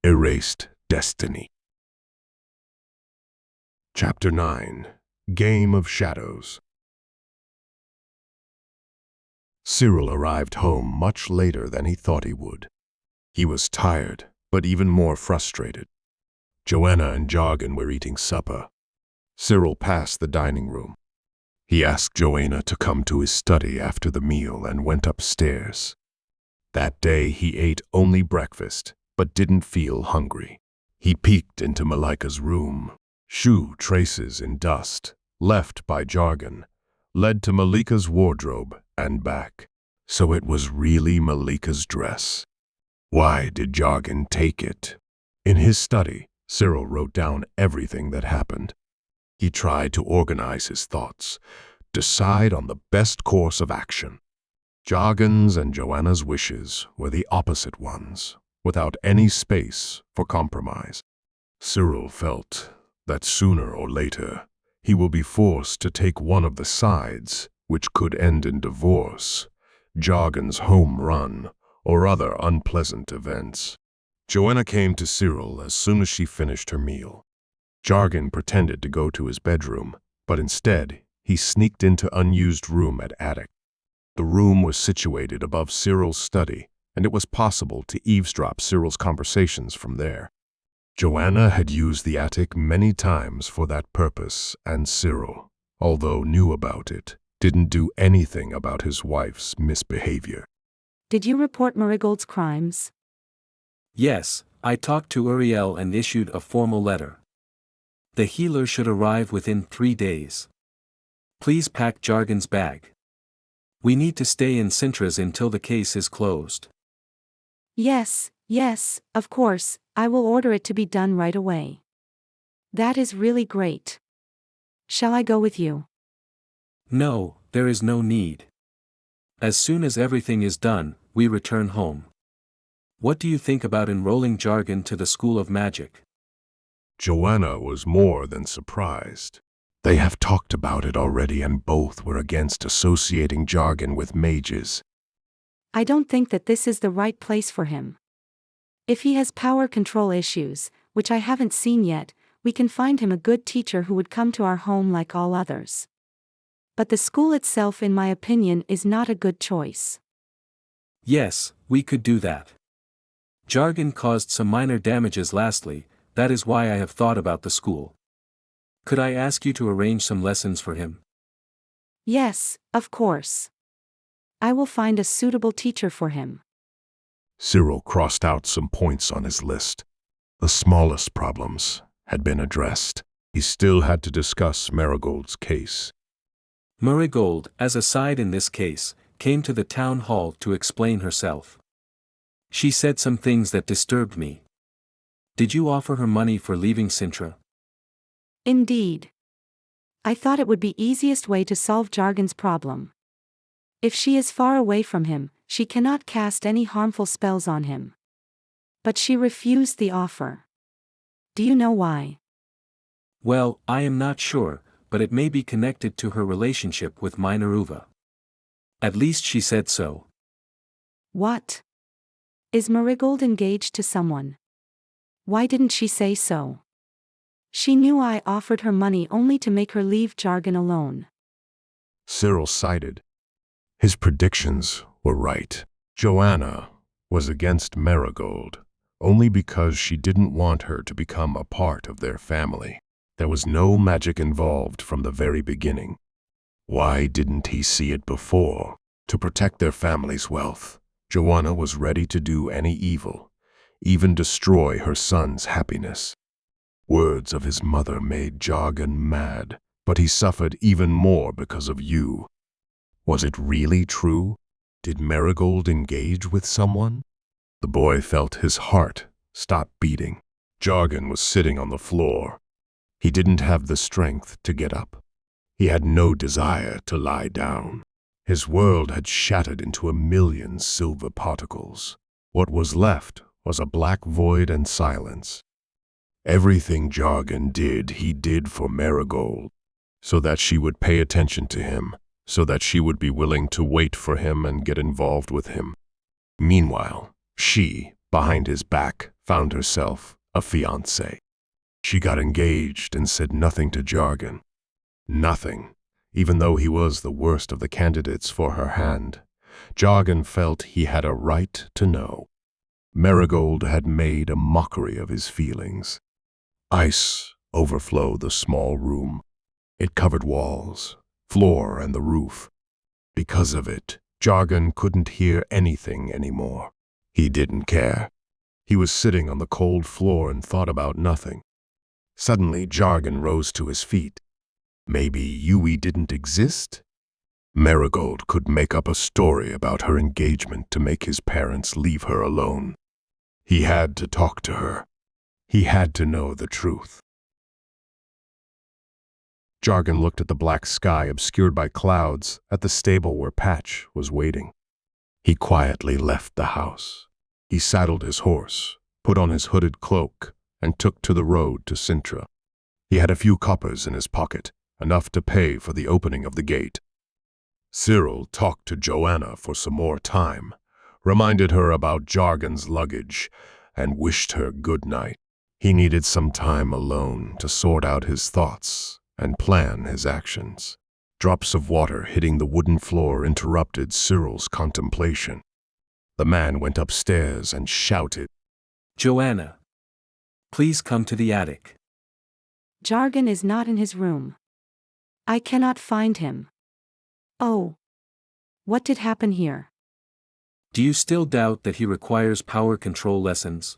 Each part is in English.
Erased Destiny. Chapter 9. Game of Shadows. Cyril arrived home much later than he thought he would. He was tired, but even more frustrated. Joanna and Jargon were eating supper. Cyril passed the dining room. He asked Joanna to come to his study after the meal and went upstairs. That day he ate only breakfast, but didn't feel hungry. He peeked into Malika's room. Shoe traces in dust, left by Jargon, led to Malika's wardrobe and back. So it was really Malika's dress. Why did Jargon take it? In his study, Cyril wrote down everything that happened. He tried to organize his thoughts, decide on the best course of action. Jargon's and Joanna's wishes were the opposite ones, without any space for compromise. Cyril felt that sooner or later he will be forced to take one of the sides, which could end in divorce, Jargon's home run, or other unpleasant events. Joanna came to Cyril as soon as she finished her meal. Jargon pretended to go to his bedroom, but instead he sneaked into unused room at attic. The room was situated above Cyril's study, and it was possible to eavesdrop Cyril's conversations from there. Joanna had used the attic many times for that purpose, and Cyril, although knew about it, didn't do anything about his wife's misbehavior. Did you report Merigold's crimes? Yes, I talked to Uriel and issued a formal letter. The healer should arrive within 3 days. Please pack Jargon's bag. We need to stay in Cintra's until the case is closed. Yes, of course, I will order it to be done right away. That is really great. Shall I go with you? No, there is no need. As soon as everything is done, we return home. What do you think about enrolling Jargon to the School of Magic? Joanna was more than surprised. They have talked about it already, and both were against associating Jargon with mages. I don't think that this is the right place for him. If he has power control issues, which I haven't seen yet, we can find him a good teacher who would come to our home like all others. But the school itself, in my opinion, is not a good choice. Yes, we could do that. Jargon caused some minor damages lastly, that is why I have thought about the school. Could I ask you to arrange some lessons for him? Yes, of course. I will find a suitable teacher for him. Cyril crossed out some points on his list. The smallest problems had been addressed. He still had to discuss Merigold's case. Merigold, as a side in this case, came to the town hall to explain herself. She said some things that disturbed me. Did you offer her money for leaving Cyntra? Indeed. I thought it would be easiest way to solve Jargon's problem. If she is far away from him, she cannot cast any harmful spells on him. But she refused the offer. Do you know why? Well, I am not sure, but it may be connected to her relationship with Mineruva. At least she said so. What? Is Merigold engaged to someone? Why didn't she say so? She knew I offered her money only to make her leave Jargon alone. Cyril sighed. His predictions were right. Joanna was against Merigold only because she didn't want her to become a part of their family. There was no magic involved from the very beginning. Why didn't he see it before? To protect their family's wealth, Joanna was ready to do any evil, even destroy her son's happiness. Words of his mother made Jargon mad, but he suffered even more because of you. Was it really true? Did Merigold engage with someone? The boy felt his heart stop beating. Jargon was sitting on the floor. He didn't have the strength to get up. He had no desire to lie down. His world had shattered into a million silver particles. What was left was a black void and silence. Everything Jargon did, he did for Merigold, so that she would pay attention to him, so that she would be willing to wait for him and get involved with him. Meanwhile, she, behind his back, found herself a fiancé. She got engaged and said nothing to Jargon. Nothing, even though he was the worst of the candidates for her hand. Jargon felt he had a right to know. Merigold had made a mockery of his feelings. Ice overflowed the small room. It covered walls, floor, and the roof. Because of it, Jargon couldn't hear anything anymore. He didn't care. He was sitting on the cold floor and thought about nothing. Suddenly, Jargon rose to his feet. Maybe Yui didn't exist? Merigold could make up a story about her engagement to make his parents leave her alone. He had to talk to her. He had to know the truth. Jargon looked at the black sky obscured by clouds at the stable where Patch was waiting. He quietly left the house. He saddled his horse, put on his hooded cloak, and took to the road to Cyntra. He had a few coppers in his pocket, enough to pay for the opening of the gate. Cyril talked to Joanna for some more time, reminded her about Jargon's luggage, and wished her good night. He needed some time alone to sort out his thoughts and plan his actions. Drops of water hitting the wooden floor interrupted Cyril's contemplation. The man went upstairs and shouted, "Joanna, please come to the attic." Jargon is not in his room. I cannot find him. Oh. What did happen here? Do you still doubt that he requires power control lessons?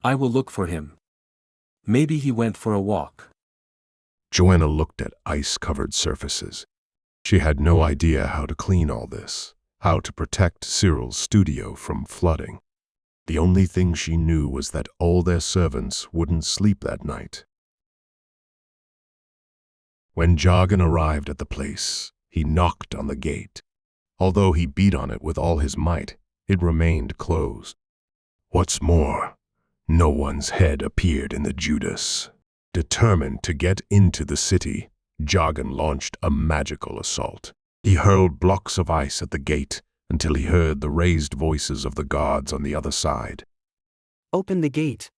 I will look for him. Maybe he went for a walk. Joanna looked at ice-covered surfaces. She had no idea how to clean all this, how to protect Cyril's studio from flooding. The only thing she knew was that all their servants wouldn't sleep that night. When Jargon arrived at the place, he knocked on the gate. Although he beat on it with all his might, it remained closed. What's more, no one's head appeared in the Judas. Determined to get into the city, Jargon launched a magical assault. He hurled blocks of ice at the gate until he heard the raised voices of the guards on the other side. "Open the gate.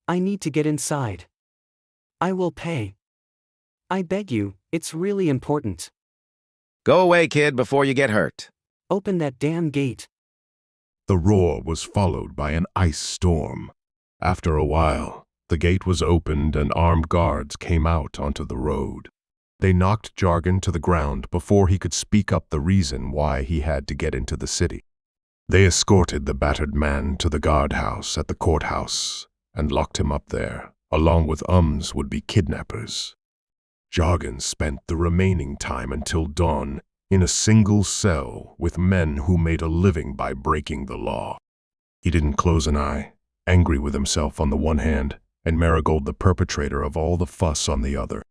I need to get inside. I will pay. I beg you, it's really important. Go away, kid, before you get hurt." Open that damn gate." The roar was followed by an ice storm. After a while, the gate was opened and armed guards came out onto the road. They knocked Jargon to the ground before he could speak up the reason why he had to get into the city. They escorted the battered man to the guardhouse at the courthouse and locked him up there, along with would-be kidnappers. Jargon spent the remaining time until dawn in a single cell with men who made a living by breaking the law. He didn't close an eye, angry with himself on the one hand, and Merigold the perpetrator of all the fuss on the other.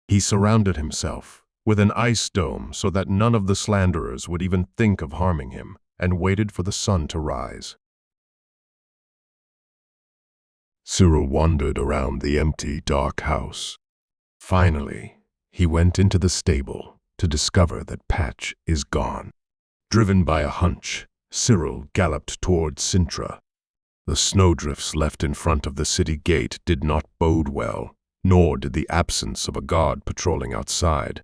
He surrounded himself with an ice dome so that none of the slanderers would even think of harming him, and waited for the sun to rise. Cyril wandered around the empty, dark house. Finally, he went into the stable to discover that Patch is gone. Driven by a hunch, Cyril galloped toward Cyntra. The snowdrifts left in front of the city gate did not bode well, nor did the absence of a guard patrolling outside.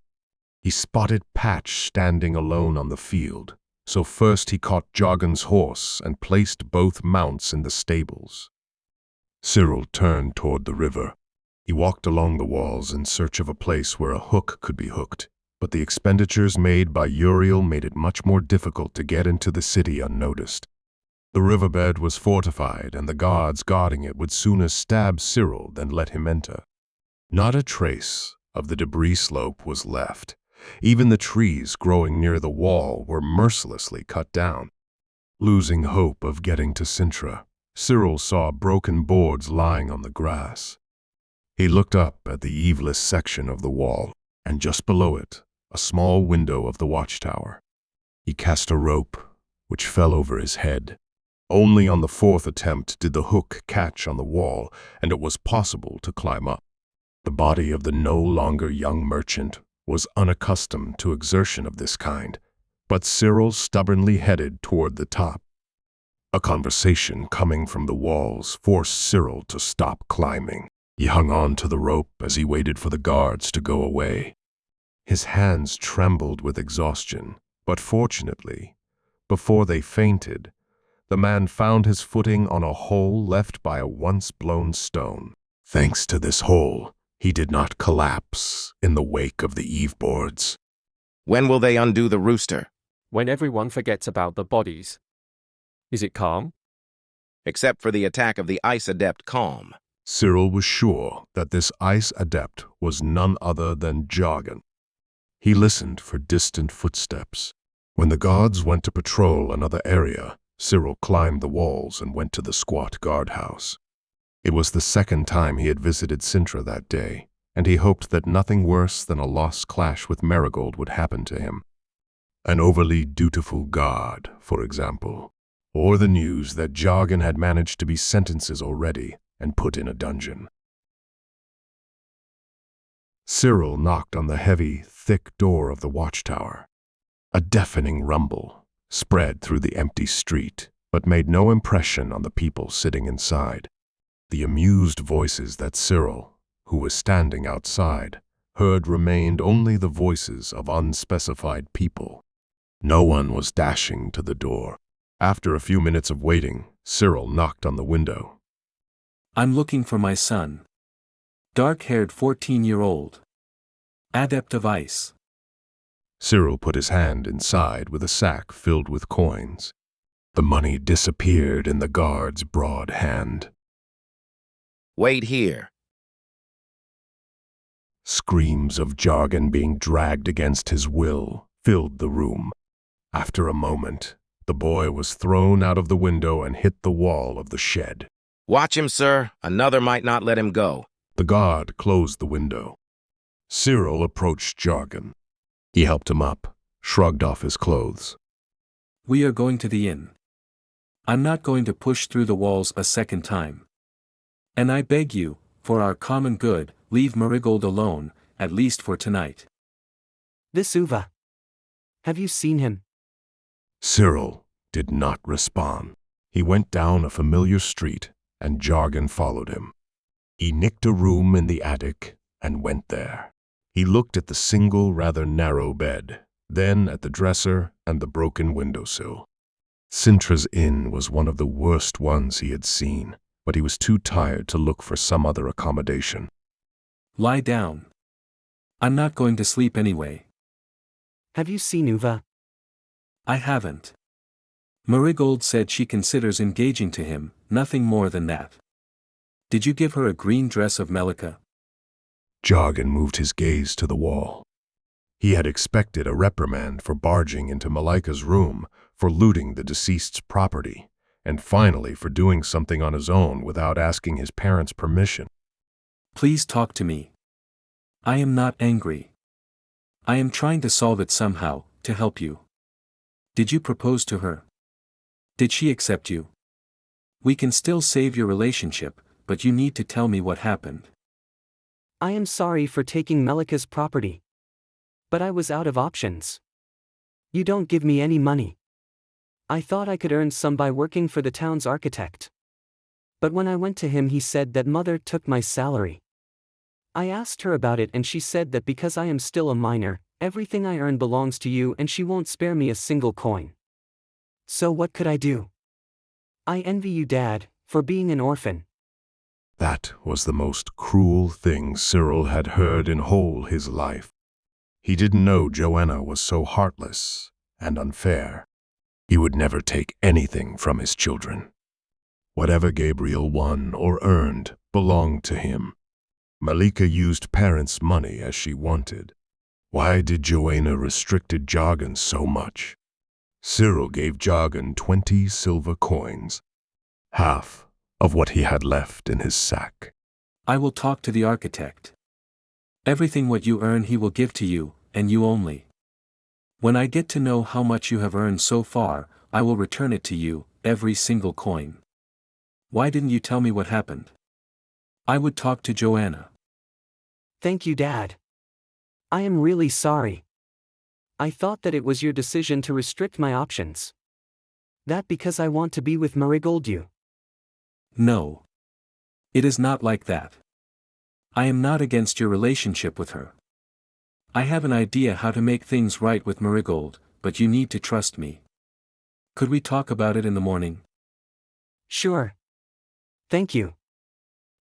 He spotted Patch standing alone on the field, so first he caught Jargon's horse and placed both mounts in the stables. Cyril turned toward the river. He walked along the walls in search of a place where a hook could be hooked, but the expenditures made by Uriel made it much more difficult to get into the city unnoticed. The riverbed was fortified, and the guards guarding it would sooner stab Cyril than let him enter. Not a trace of the debris slope was left. Even the trees growing near the wall were mercilessly cut down. Losing hope of getting to Cyntra, Cyril saw broken boards lying on the grass. He looked up at the eaveless section of the wall, and just below it, a small window of the watchtower. He cast a rope, which fell over his head. Only on the fourth attempt did the hook catch on the wall, and it was possible to climb up. The body of the no longer young merchant was unaccustomed to exertion of this kind, but Cyril stubbornly headed toward the top. A conversation coming from the walls forced Cyril to stop climbing. He hung on to the rope as he waited for the guards to go away. His hands trembled with exhaustion, but fortunately, before they fainted, the man found his footing on a hole left by a once-blown stone. Thanks to this hole, he did not collapse in the wake of the eave boards. When will they undo the rooster? When everyone forgets about the bodies. Is it calm? Except for the attack of the ice adept Calm. Cyril was sure that this ice adept was none other than Jargon. He listened for distant footsteps. When the guards went to patrol another area, Cyril climbed the walls and went to the squat guardhouse. It was the second time he had visited Cyntra that day, and he hoped that nothing worse than a lost clash with Merigold would happen to him. An overly dutiful guard, for example, or the news that Jargon had managed to be sentences already and put in a dungeon. Cyril knocked on the heavy, thick door of the watchtower. A deafening rumble spread through the empty street, but made no impression on the people sitting inside. The amused voices that Cyril, who was standing outside, heard remained only the voices of unspecified people. No one was dashing to the door. After a few minutes of waiting, Cyril knocked on the window. I'm looking for my son. Dark-haired 14-year-old. Adept of ice. Cyril put his hand inside with a sack filled with coins. The money disappeared in the guard's broad hand. Wait here. Screams of Jargon being dragged against his will filled the room. After a moment, the boy was thrown out of the window and hit the wall of the shed. Watch him, sir. Another might not let him go. The guard closed the window. Cyril approached Jargon. He helped him up, shrugged off his clothes. We are going to the inn. I'm not going to push through the walls a second time. And I beg you, for our common good, leave Merigold alone, at least for tonight. This Uva. Have you seen him? Cyril did not respond. He went down a familiar street, and Jargon followed him. He nicked a room in the attic and went there. He looked at the single, rather narrow bed, then at the dresser and the broken windowsill. Cyntra's inn was one of the worst ones he had seen, but he was too tired to look for some other accommodation. Lie down. I'm not going to sleep anyway. Have you seen Uva? I haven't. Merigold said she considers engaging to him, nothing more than that. Did you give her a green dress of Melika? Jargon moved his gaze to the wall. He had expected a reprimand for barging into Malika's room, for looting the deceased's property, and finally for doing something on his own without asking his parents' permission. Please talk to me. I am not angry. I am trying to solve it somehow, to help you. Did you propose to her? Did she accept you? We can still save your relationship, but you need to tell me what happened. I am sorry for taking Melika's property. But I was out of options. You don't give me any money. I thought I could earn some by working for the town's architect. But when I went to him, he said that mother took my salary. I asked her about it and she said that because I am still a minor, everything I earn belongs to you and she won't spare me a single coin. So what could I do? I envy you, Dad, for being an orphan. That was the most cruel thing Cyril had heard in whole his life. He didn't know Joanna was so heartless and unfair. He would never take anything from his children. Whatever Gabriel won or earned belonged to him. Malika used parents' money as she wanted. Why did Joanna restricted Jargon so much? Cyril gave Jargon 20 silver coins, half of what he had left in his sack. I will talk to the architect. Everything what you earn he will give to you, and you only. When I get to know how much you have earned so far, I will return it to you, every single coin. Why didn't you tell me what happened? I would talk to Joanna. Thank you, Dad. I am really sorry. I thought that it was your decision to restrict my options. That because I want to be with Merigold you. No. It is not like that. I am not against your relationship with her. I have an idea how to make things right with Merigold, but you need to trust me. Could we talk about it in the morning? Sure. Thank you.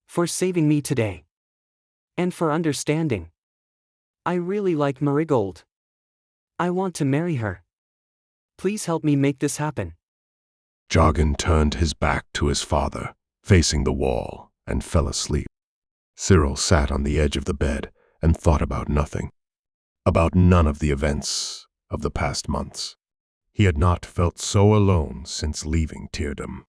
For saving me today. And for understanding. I really like Merigold. I want to marry her. Please help me make this happen. Jargon turned his back to his father, facing the wall, and fell asleep. Cyril sat on the edge of the bed and thought about nothing. About none of the events of the past months. He had not felt so alone since leaving Teardom.